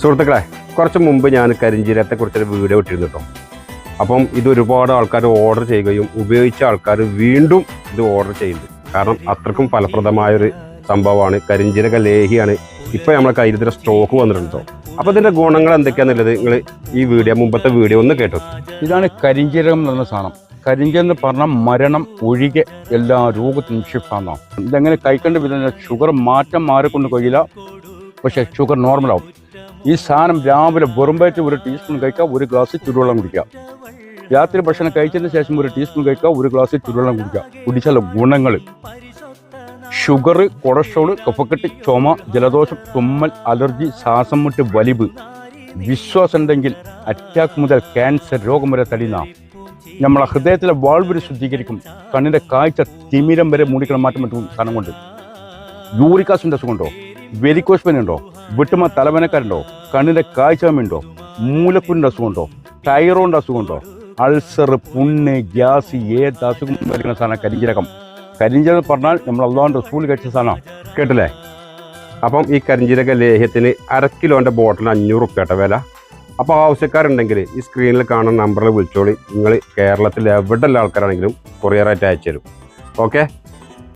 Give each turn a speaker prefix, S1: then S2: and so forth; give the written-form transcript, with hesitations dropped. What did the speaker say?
S1: സുഹൃത്തുക്കളെ, കുറച്ച് മുമ്പ് ഞാൻ കരിഞ്ജീരകത്തെക്കുറിച്ചൊരു വീഡിയോ ഇട്ടിരുന്നു കേട്ടോ. അപ്പം ഇത് ഒരുപാട് ആൾക്കാർ ഓർഡർ ചെയ്യുകയും ഉപയോഗിച്ച ആൾക്കാർ വീണ്ടും ഇത് ഓർഡർ ചെയ്യുന്നു. കാരണം അത്രക്കും ഫലപ്രദമായൊരു സംഭവമാണ്. കരിഞ്ജീരക ലേഹിയാണ് ഇപ്പോൾ നമ്മളെ കയ്യിൽ ഇതിൻ്റെ സ്റ്റോക്ക് വന്നിട്ടുണ്ടോ. അപ്പോൾ ഇതിൻ്റെ ഗുണങ്ങൾ എന്തൊക്കെയാണെന്നുള്ളത് നിങ്ങൾ ഈ മുമ്പത്തെ വീഡിയോ ഒന്ന് കേട്ടോ.
S2: ഇതാണ് കരിഞ്ജീരകം എന്ന് പറഞ്ഞ സാധനം. കരിഞ്ജീരകം എന്ന് പറഞ്ഞാൽ മരണം ഒഴികെ എല്ലാ രോഗത്തിനും ഷിഫാന്നാണ്. ഇതെങ്ങനെ കഴിക്കേണ്ട വിധം ഷുഗർ മാറിക്കൊണ്ട് കഴിയില്ല, പക്ഷേ ഷുഗർ നോർമലാവും. ഈ സാധനം രാവിലെ വെറുമ്പായിട്ട് ഒരു ടീസ്പൂൺ കഴിക്കുക, ഒരു ഗ്ലാസ് ചുടുവെള്ളം കുടിക്കുക. രാത്രി ഭക്ഷണം കഴിച്ചതിന് ശേഷം ഒരു ടീസ്പൂൺ കഴിക്കുക, ഒരു ഗ്ലാസ് ചുടുവെള്ളം കുടിക്കുക. കുടിച്ചാൽ ഗുണങ്ങൾ: ഷുഗർ, കൊളസ്ട്രോൾ, കഫക്കെട്ട്, ചുമ, ജലദോഷം, തുമ്മൽ, അലർജി, ശ്വാസം മുട്ട്, വലിവ്, വിശ്വാസം ഉണ്ടെങ്കിൽ അറ്റാക്ക് മുതൽ ക്യാൻസർ രോഗം വരെ തടയുന്ന, നമ്മളെ ഹൃദയത്തിലെ വാൾവിനെ ശുദ്ധീകരിക്കും, കണ്ണിൻ്റെ കാഴ്ച തിമിരം വരെ മൂടിക്കണം മാറ്റം പറ്റും സാധനം കൊണ്ട്. യൂറിക് ആസിഡിൻ്റെ അസുഖമുണ്ടോ, വെരിക്കോസ് പെയിൻ ഉണ്ടോ, വിട്ടുമ തലവേനക്കാരുണ്ടോ, കണ്ണിൻ്റെ കാഴ്ചയുണ്ടോ, മൂലക്കുരിൻ്റെ അസുഖമുണ്ടോ, തൈറോയിഡിൻ്റെ അസുഖമുണ്ടോ, അൾസർ, പുണ്ണ്, ഗ്യാസ്, ഏത് അസുഖം വരുന്ന സാധനം കരിഞ്ജീരകം. കരിഞ്ജീരകം പറഞ്ഞാൽ നമ്മൾ അള്ളാഹുവിൻ്റെ റസൂൽ കഴിച്ച സാധനമാണ്.
S1: കേട്ടില്ലേ? അപ്പം ഈ കരിഞ്ജീരക ലേഹ്യത്തിന് 1/2 കിലോൻ്റെ ബോട്ടിൽ 500 റുപ്യ വില. അപ്പോൾ ആവശ്യക്കാരുണ്ടെങ്കിൽ ഈ സ്ക്രീനിൽ കാണുന്ന നമ്പറിൽ വിളിച്ചോളി. നിങ്ങൾ കേരളത്തിൽ എവിടെയുള്ള ആൾക്കാരാണെങ്കിലും കൊറിയറായിട്ട് അയച്ചു തരും. ഓക്കെ.